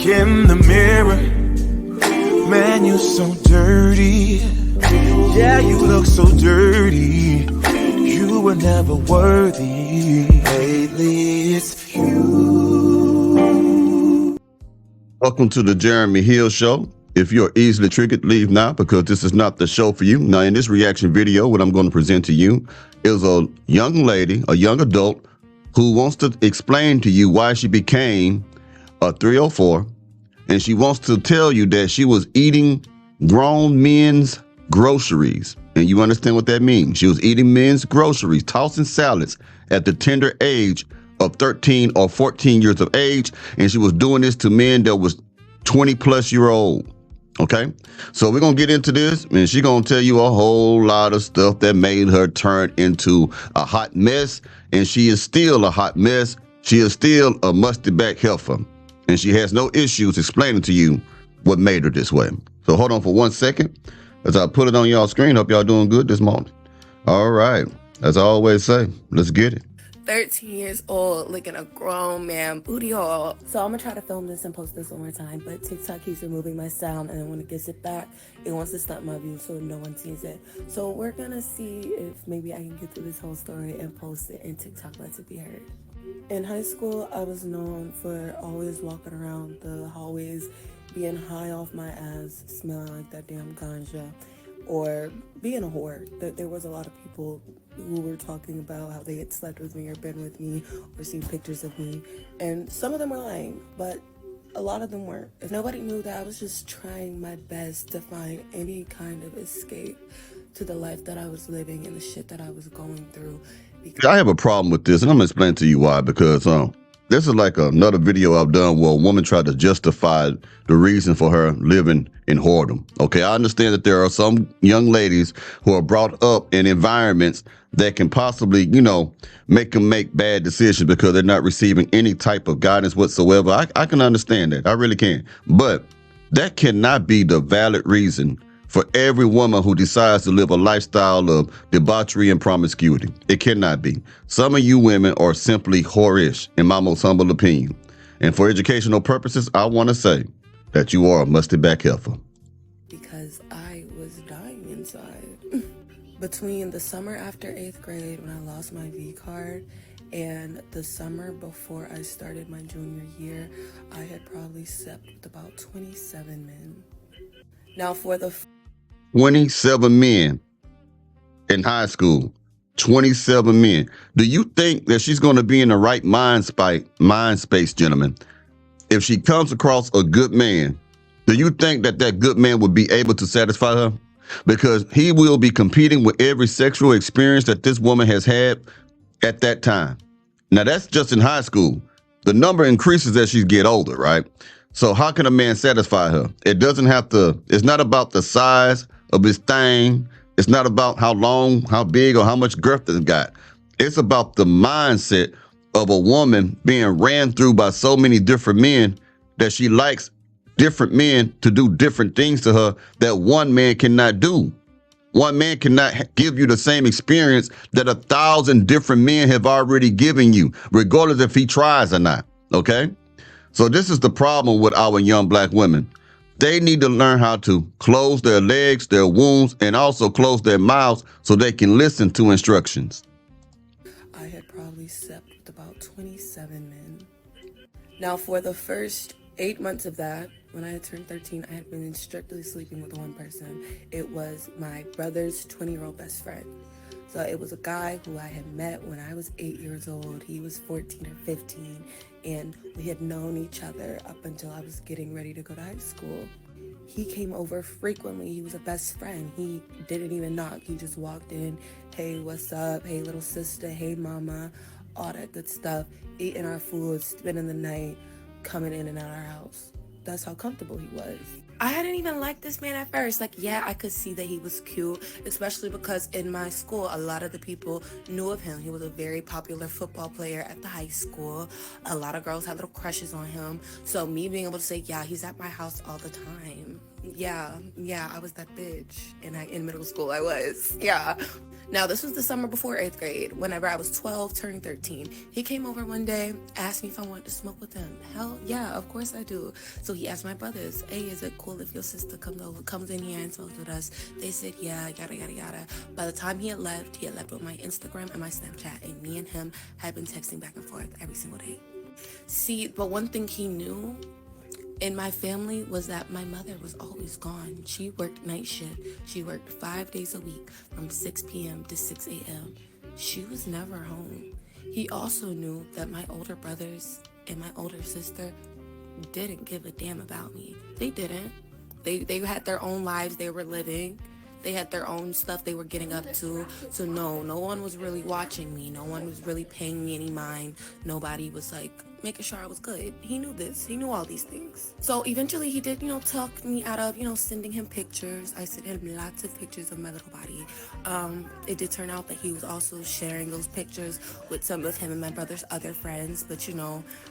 in the mirror. Man, you're so dirty. Yeah, you look so dirty. You were never worthy. Lately, it's you. Welcome to the Jeremy Hill Show. If you're easily triggered, leave now, because this is not the show for you. Now, in this reaction video, what I'm going to present to you is a young lady, a young adult, who wants to explain to you why she became a 304, and she wants to tell you that she was eating grown men's groceries. And you understand what that means. She was eating men's groceries, tossing salads at the tender age of 13 or 14 years of age, and she was doing this to men that was 20-plus-year-old. Okay, so we're gonna get into this, and she's gonna tell you a whole lot of stuff that made her turn into a hot mess, and she is still a hot mess. She is still a musty back heifer, and she has no issues explaining to you what made her this way. So hold on for 1 second as I put it on y'all screen. Hope y'all doing good this morning. All right, as I always say, let's get it. 13 years old, licking a grown man booty hole. So I'm gonna try to film this and post this one more time, but TikTok keeps removing my sound, and then when it gets it back, it wants to stunt my views so no one sees it. So we're gonna see if maybe I can get through this whole story and post it, and TikTok lets it be heard. In high school, I was known for always walking around the hallways, being high off my ass, smelling like that damn ganja, or being a whore. There was a lot of people who were talking about how they had slept with me or been with me or seen pictures of me, and some of them were lying, but a lot of them weren't. If nobody knew that, I was just trying my best to find any kind of escape to the life that I was living and the shit that I was going through. I have a problem with this, and I'm gonna explain to you why, because this is like another video I've done where a woman tried to justify the reason for her living in whoredom. Okay, I understand that there are some young ladies who are brought up in environments that can possibly, make them make bad decisions because they're not receiving any type of guidance whatsoever. I can understand that. I really can. But that cannot be the valid reason for every woman who decides to live a lifestyle of debauchery and promiscuity. It cannot be. Some of you women are simply whorish, in my most humble opinion. And for educational purposes, I want to say that you are a musty back heifer. Because I was dying inside. Between the summer after 8th grade, when I lost my V card, and the summer before I started my junior year, I had probably slept with about 27 men. Now for the 27 men in high school. 27 men. Do you think that she's going to be in the right mind space, gentlemen, if she comes across a good man? Do you think that that good man would be able to satisfy her? Because he will be competing with every sexual experience that this woman has had at that time. Now, that's just in high school. The number increases as she gets older, right? So how can a man satisfy her? It doesn't have to, it's not about the size of his thing. It's not about how long, how big, or how much girth it's got. It's about the mindset of a woman being ran through by so many different men that she likes different men to do different things to her that one man cannot do. One man cannot give you the same experience that 1,000 different men have already given you, regardless if he tries or not, okay? So this is the problem with our young black women. They need to learn how to close their legs, their wounds, and also close their mouths so they can listen to instructions. I had probably slept with about 27 men. Now for the first 8 months of that, when I had turned 13, I had been strictly sleeping with one person. It was my brother's 20-year-old best friend. So it was a guy who I had met when I was 8 years old. He was 14 or 15, and we had known each other up until I was getting ready to go to high school. He came over frequently. He was a best friend. He didn't even knock. He just walked in, hey, what's up? Hey, little sister. Hey, mama. All that good stuff. Eating our food, spending the night, coming in and out of our house. That's how comfortable he was. I hadn't even liked this man at first. Like, yeah, I could see that he was cute, especially because in my school, a lot of the people knew of him. He was a very popular football player at the high school. A lot of girls had little crushes on him. So me being able to say, yeah, he's at my house all the time, Yeah, I was that bitch. And in middle school, I was. Yeah. Now, this was the summer before 8th grade, whenever I was 12, turning 13. He came over one day, asked me if I wanted to smoke with him. Hell yeah, of course I do. So he asked my brothers, hey, is it cool if your sister comes in here and smokes with us? They said, yeah, yada, yada, yada. By the time he had left with my Instagram and my Snapchat, and me and him had been texting back and forth every single day. See, but one thing he knew in my family was that my mother was always gone. She worked night shift. She worked 5 days a week from 6 p.m. to 6 a.m. She was never home. He also knew that my older brothers and my older sister didn't give a damn about me. They didn't. They had their own lives they were living. They had their own stuff they were getting up to. So no one was really watching me. No one was really paying me any mind. Nobody was like making sure I was good. He knew this. He knew all these things. So eventually he did, talk me out of, sending him pictures. I sent him lots of pictures of my little body. It did turn out that he was also sharing those pictures with some of him and my brother's other friends. But,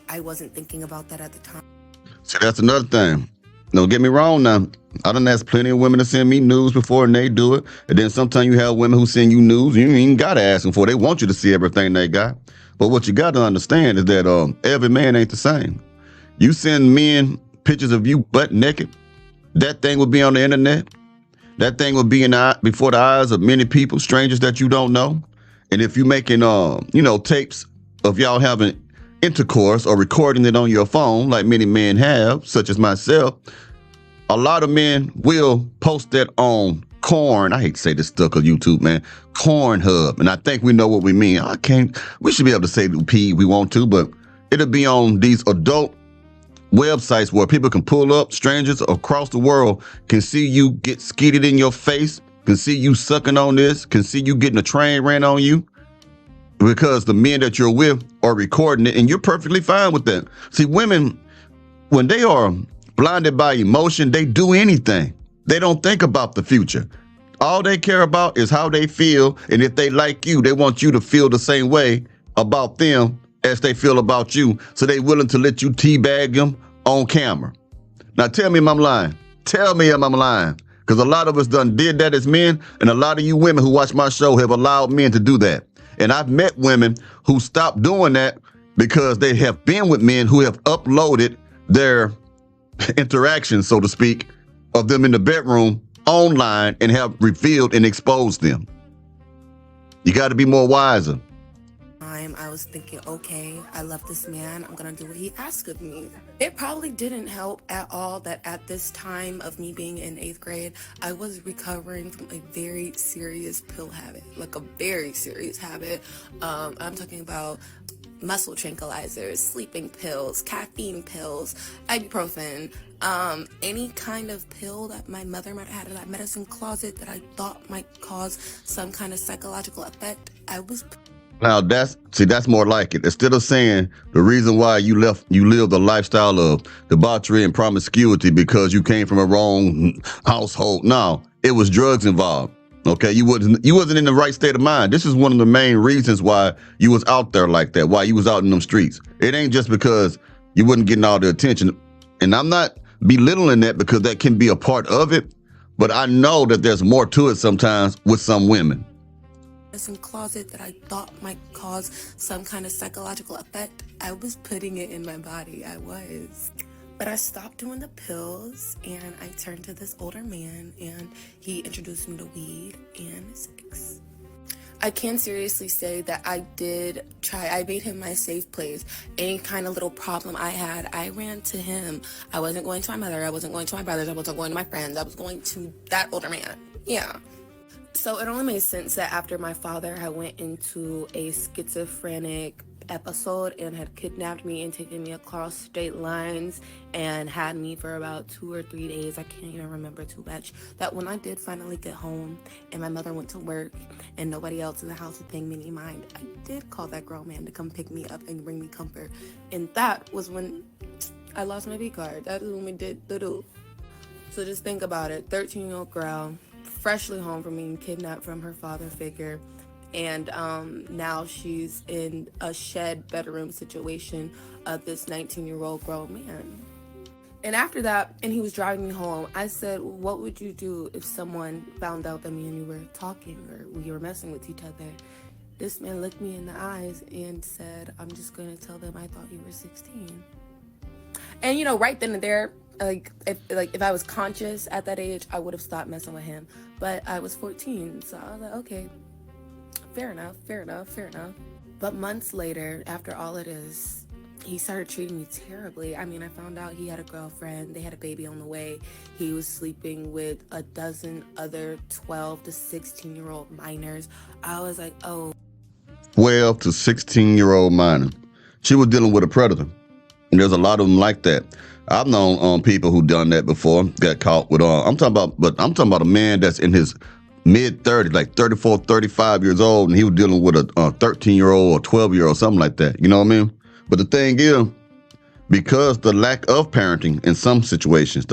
I wasn't thinking about that at the time. See, that's another thing. Don't get me wrong now. I done asked plenty of women to send me news before and they do it. And then sometimes you have women who send you news you ain't even got to ask them for. They want you to see everything they got. But what you got to understand is that every man ain't the same. You send men pictures of you butt naked, that thing will be on the internet. That thing will be before the eyes of many people, strangers that you don't know. And if you making, tapes of y'all having intercourse or recording it on your phone, like many men have, such as myself, a lot of men will post that on I hate to say this stuff on YouTube, man. Cornhub. And I think we know what we mean. We should be able to say the P we want to, but it'll be on these adult websites where people can pull up, strangers across the world can see you get skeeted in your face, can see you sucking on this, can see you getting a train ran on you because the men that you're with are recording it and you're perfectly fine with that. See, women, when they are blinded by emotion, they do anything. They don't think about the future. All they care about is how they feel. And if they like you, they want you to feel the same way about them as they feel about you. So they willing to let you teabag them on camera. Now tell me if I'm lying. Tell me if I'm lying. Because a lot of us done did that as men. And a lot of you women who watch my show have allowed men to do that. And I've met women who stopped doing that because they have been with men who have uploaded their interactions, so to speak, of them in the bedroom online and have revealed and exposed them. You got to be more wiser. I was thinking, okay, I love this man. I'm going to do what he asked of me. It probably didn't help at all that at this time of me being in 8th grade, I was recovering from a very serious pill habit, like a very serious habit. I'm talking about muscle tranquilizers, sleeping pills, caffeine pills, ibuprofen, any kind of pill that my mother might have had in that medicine closet that I thought might cause some kind of psychological effect. Now that's more like it. Instead of saying the reason why you lived a lifestyle of debauchery and promiscuity because you came from a wrong household. No, it was drugs involved. Okay, you wasn't in the right state of mind. This is one of the main reasons why you was out there like that, why you was out in them streets. It ain't just because you wasn't getting all the attention. And I'm not belittling that because that can be a part of it, but I know that there's more to it sometimes with some women. Medicine closet that I thought might cause some kind of psychological effect. I was putting it in my body. I was. But I stopped doing the pills and I turned to this older man and he introduced me to weed and sex. I can seriously say that I made him my safe place. Any kind of little problem I had, I ran to him. I wasn't going to my mother, I wasn't going to my brothers, I wasn't going to my friends, I was going to that older man. Yeah. So it only made sense that after my father had went into a schizophrenic episode and had kidnapped me and taken me across state lines and had me for about 2 or 3 days, I can't even remember too much, that when I did finally get home and my mother went to work and nobody else in the house was paying me any mind, I did call that grown man to come pick me up and bring me comfort. And that was when I lost my V card. That is when we did the do. So just think about it. 13-year-old girl, freshly home from being kidnapped from her father figure, and now she's in a shed bedroom situation of this 19-year-old grown man. And after that, and he was driving me home, I said, what would you do if someone found out that me and you were talking or we were messing with each other? This man looked me in the eyes and said, I'm just going to tell them I thought you were 16. And, you know, right then and there, if I was conscious at that age, I would have stopped messing with him. But I was 14, so I was like, okay, fair enough. But months later, after all of this, he started treating me terribly. I mean, I found out he had a girlfriend. They had a baby on the way. He was sleeping with a dozen other 12 to 16-year-old minors. I was like, oh. 12 to 16-year-old minor. She was dealing with a predator. And there's a lot of them like that. I've known people who done that before, got caught with, I'm talking about a man that's in his mid-30s, like 34, 35 years old, and he was dealing with a 13-year-old or 12-year-old, something like that. You know what I mean? But the thing is, because the lack of parenting in some situations,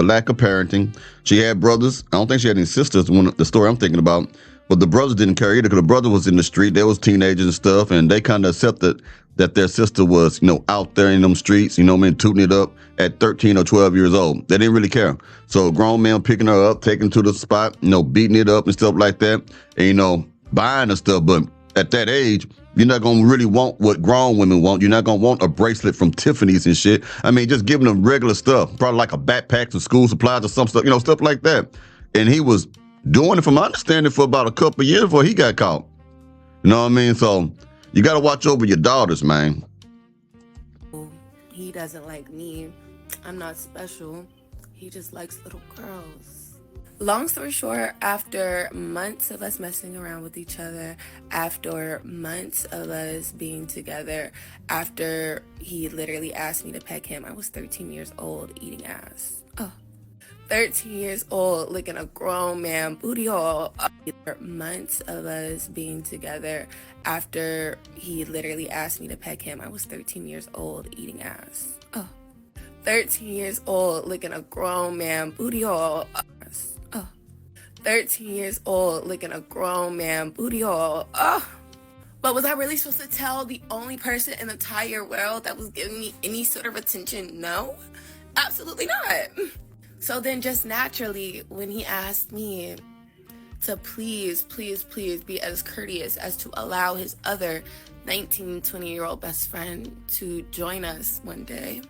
she had brothers. I don't think she had any sisters, the story I'm thinking about, but the brothers didn't care either because the brother was in the street. They was teenagers and stuff, and they kind of accepted that their sister was, out there in them streets, tooting it up at 13 or 12 years old. They didn't really care. So a grown man picking her up, taking her to the spot, beating it up and stuff like that, and, buying her stuff. But at that age, you're not going to really want what grown women want. You're not going to want a bracelet from Tiffany's and shit. I mean, just giving them regular stuff, probably like a backpack, some school supplies or some stuff, stuff like that. And he was doing it, from my understanding, for about a couple of years before he got caught. You know what I mean? So you got to watch over your daughters, man. He doesn't like me. I'm not special. He just likes little girls. Long story short, after months of us messing around with each other, after months of us being together, after he literally asked me to peck him, I was 13 years old eating ass. 13 years old licking a grown man booty hole. After months of us being together, after he literally asked me to peck him, I was 13 years old eating ass. 13 years old licking a grown man booty hole. 13 years old licking a grown man booty hole. But was I really supposed to tell the only person in the entire world that was giving me any sort of attention? No, absolutely not. So then just naturally, when he asked me to please be as courteous as to allow his other 19, 20-year-old best friend to join us one day,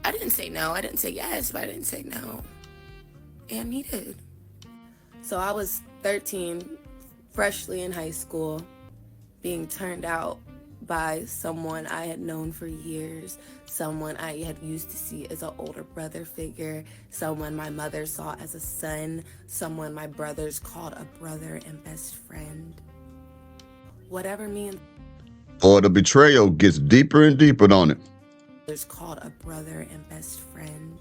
I didn't say no. I didn't say yes, but I didn't say no. And he did. So I was 13, freshly in high school, being turned out by someone I had known for years, someone I had used to see as an older brother figure, someone my mother saw as a son, someone my brothers called a brother and best friend. Whatever me and... Or the betrayal gets deeper and deeper on it. ...called a brother and best friend.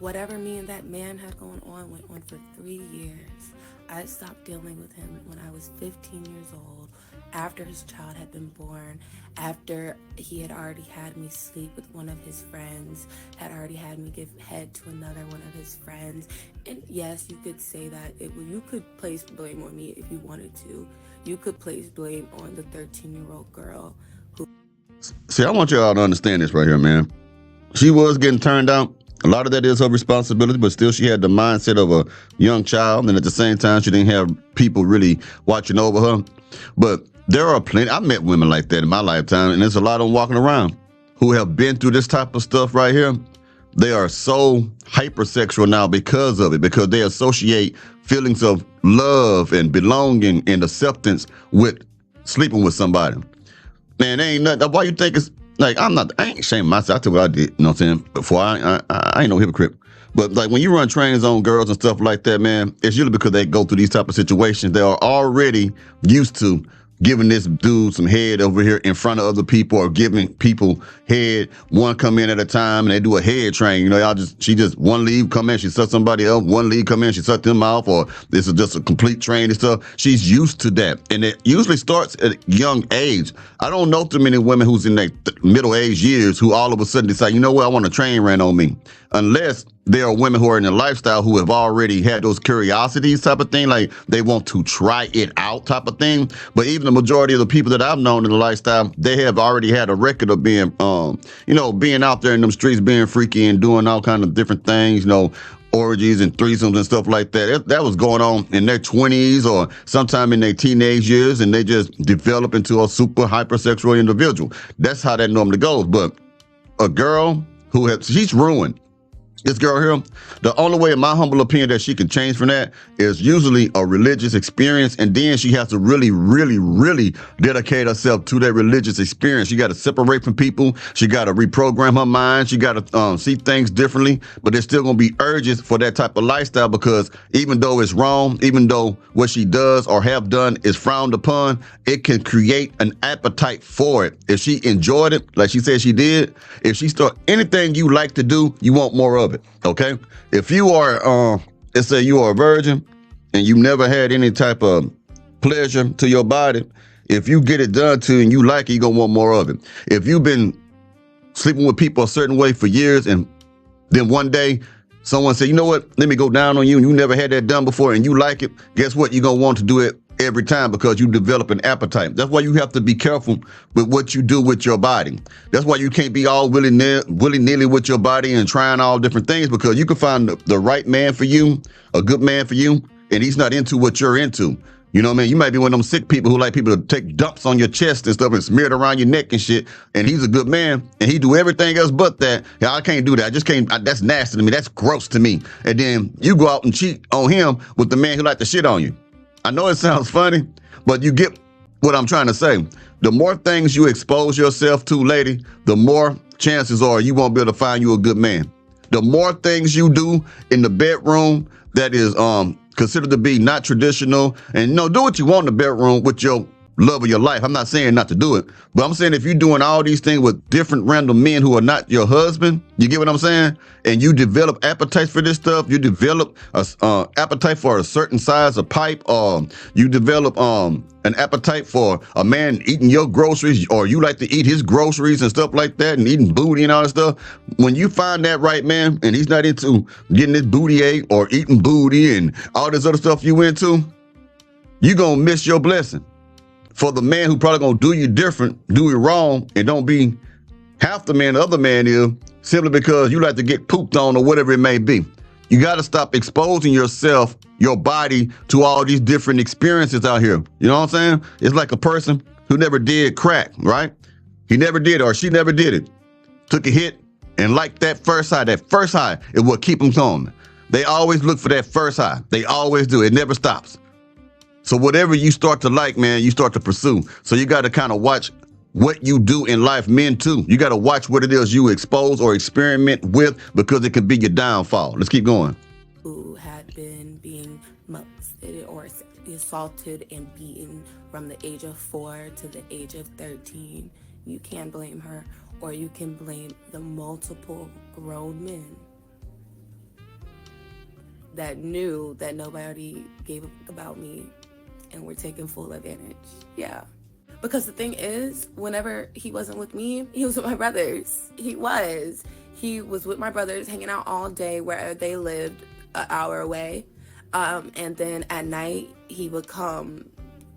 Whatever me and that man had going on went on for 3 years. I stopped dealing with him when I was 15 years old, after his child had been born, after he had already had me sleep with one of his friends, had already had me give head to another one of his friends. And yes, you could say that you could place blame on me if you wanted to. You could place blame on the 13-year-old girl who... See, I want y'all to understand this right here, man. She was getting turned out. A lot of that is her responsibility, but still she had the mindset of a young child, and at the same time she didn't have people really watching over her. But there are plenty, I met women like that in my lifetime, and there's a lot of them walking around who have been through this type of stuff right here. They are so hypersexual now because of it, because they associate feelings of love and belonging and acceptance with sleeping with somebody. Man, there ain't nothing. Why you think it's like, I ain't shaming myself. I tell you what I did, you know what I'm saying? Before I ain't no hypocrite. But like when you run trains on girls and stuff like that, man, it's usually because they go through these type of situations. They are already used to giving this dude some head over here in front of other people, or giving people head. One come in at a time and they do a head train. You know, she just one leave, come in, she suck somebody else. One leave, come in, she suck them off, or this is just a complete train and stuff. She's used to that. And it usually starts at a young age. I don't know too many women who's in their middle-aged years who all of a sudden decide, you know what, I want a train ran on me. Unless there are women who are in a lifestyle who have already had those curiosities type of thing, like they want to try it out type of thing. But even the majority of the people that I've known in the lifestyle, they have already had a record of being, being out there in them streets, being freaky and doing all kind of different things, orgies and threesomes and stuff like that. That was going on in their 20s or sometime in their teenage years, and they just develop into a super hypersexual individual. That's how that normally goes. But a girl she's ruined. This girl here, the only way, in my humble opinion, that she can change from that is usually a religious experience, and then she has to really, really, really dedicate herself to that religious experience. She got to separate from people. She got to reprogram her mind. She got to see things differently, but there's still going to be urges for that type of lifestyle, because even though it's wrong, even though what she does or have done is frowned upon, it can create an appetite for it. If she enjoyed it, like she said she did, if she start anything you like to do, you want more of it. Okay, if you are, let's say you are a virgin and you never had any type of pleasure to your body, if you get it done to and you like it, you're gonna want more of it. If you've been sleeping with people a certain way for years, and then one day someone said, you know what, let me go down on you, and you never had that done before and you like it, guess what? You're gonna want to do it every time, because you develop an appetite. That's why you have to be careful with what you do with your body. That's why you can't be all willy-nilly with your body and trying all different things, because you can find the right man for you, a good man for you, and he's not into what you're into. You know what I mean? You might be one of them sick people who like people to take dumps on your chest and stuff and smear it around your neck and shit, and he's a good man and he do everything else but that. Yeah, I can't do that. I just can't. That's nasty to me. That's gross to me. And then you go out and cheat on him with the man who like to shit on you. I know it sounds funny, but you get what I'm trying to say. The more things you expose yourself to, lady, the more chances are you won't be able to find you a good man. The more things you do in the bedroom that is considered to be not traditional, and do what you want in the bedroom with your love of your life. I'm not saying not to do it, but I'm saying if you're doing all these things with different random men who are not your husband, you get what I'm saying? And you develop appetites for this stuff. You develop a appetite for a certain size of pipe, or you develop an appetite for a man eating your groceries, or you like to eat his groceries and stuff like that, and eating booty and all that stuff. When you find that right man and he's not into getting his booty ate or eating booty and all this other stuff you into, you're gonna miss your blessing. For the man who probably gonna do you different, do it wrong, and don't be half the man the other man is, simply because you like to get pooped on or whatever it may be. You gotta stop exposing yourself, your body, to all these different experiences out here. You know what I'm saying? It's like a person who never did crack, right? He never did, or she never did it. Took a hit and liked that first high. That first high is what keep them going. They always look for that first high. They always do. It never stops. So whatever you start to like, man, you start to pursue. So you got to kind of watch what you do in life, men too. You got to watch what it is you expose or experiment with, because it could be your downfall. Let's keep going. Who had been being molested or assaulted and beaten from the age of 4 to the age of 13. You can blame her, or you can blame the multiple grown men that knew that nobody gave a fuck about me and were taking full advantage. Yeah. Because the thing is, whenever he wasn't with me, he was with my brothers. He was with my brothers, hanging out all day where they lived an hour away. And then at night, he would come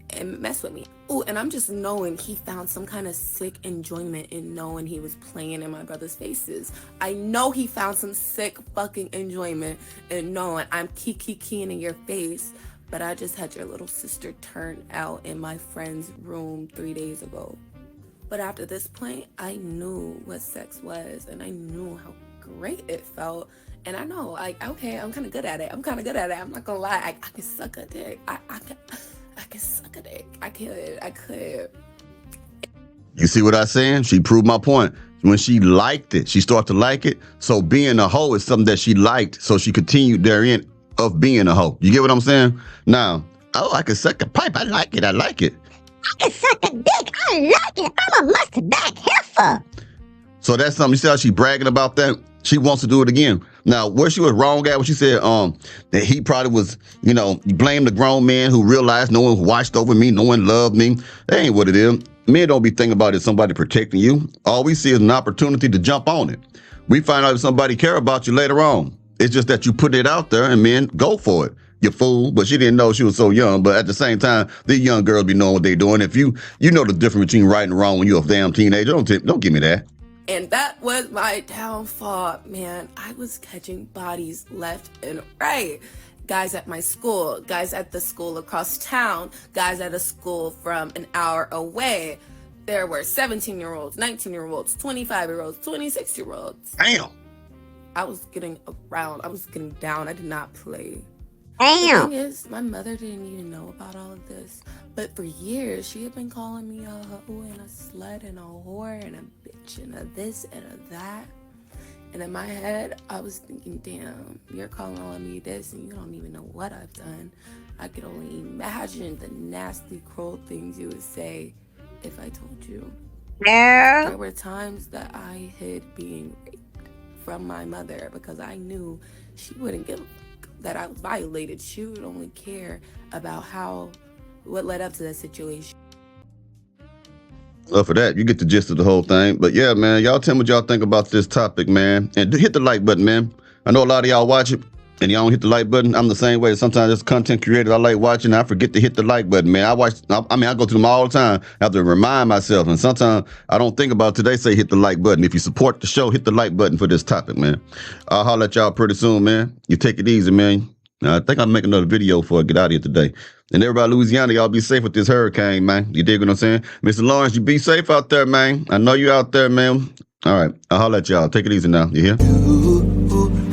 and mess with me. Oh, and I'm just knowing he found some kind of sick enjoyment in knowing he was playing in my brother's faces. I know he found some sick fucking enjoyment in knowing I'm keying in your face, but I just had your little sister turned out in my friend's room 3 days ago. But after this point, I knew what sex was, and I knew how great it felt. And I know, like, okay, I'm kind of good at it. I'm not gonna lie. I can suck a dick. I can suck a dick. I could. You see what I'm saying? She proved my point. When she liked it, she started to like it. So being a hoe is something that she liked. So she continued therein of being a hoe. You get what I'm saying? Now, I can suck a pipe. I like it. I can suck a dick. I like it. I'm a mustard back heifer. So that's something. You see how she bragging about that? She wants to do it again. Now, where she was wrong at, when she said that he probably was, you blame the grown man who realized no one watched over me, no one loved me. That ain't what it is. Men don't be thinking about it, somebody protecting you. All we see is an opportunity to jump on it. We find out if somebody care about you later on. It's just that you put it out there and men go for it. you fool. But she didn't know she was so young. But at the same time, these young girls be knowing what they doing. If you know the difference between right and wrong when you're a damn teenager, don't give me that. And that was my downfall, man. I was catching bodies left and right. Guys at my school, guys at the school across town, guys at a school from an hour away. There were 17-year-olds, 19-year-olds, 25-year-olds, 26-year-olds. Damn. I was getting around. I was getting down. I did not play. Damn. The thing is, my mother didn't even know about all of this. But for years, she had been calling me a hoe and a slut and a whore and a bitch and a this and a that. And in my head, I was thinking, damn, you're calling me this and you don't even know what I've done. I could only imagine the nasty, cruel things you would say if I told you. No. There were times that I hid being raped from my mother because I knew she wouldn't give a fuck that I was violated. She would only care about what led up to that situation. Well, for that, you get the gist of the whole thing. But yeah, man, y'all tell me what y'all think about this topic, man. And hit the like button, man. I know a lot of y'all watch it and y'all don't hit the like button. I'm the same way. Sometimes as content creators, I like watching. I forget to hit the like button, man. I go through them all the time. I have to remind myself. And sometimes I don't think about it till they say hit the like button. If you support the show, hit the like button for this topic, man. I'll holler at y'all pretty soon, man. You take it easy, man. I think I'll make another video before I get out of here today. And everybody in Louisiana, y'all be safe with this hurricane, man. You dig what I'm saying? Mr. Lawrence, you be safe out there, man. I know you out there, man. All right. I'll holler at y'all. Take it easy now. You hear? Ooh, ooh, ooh.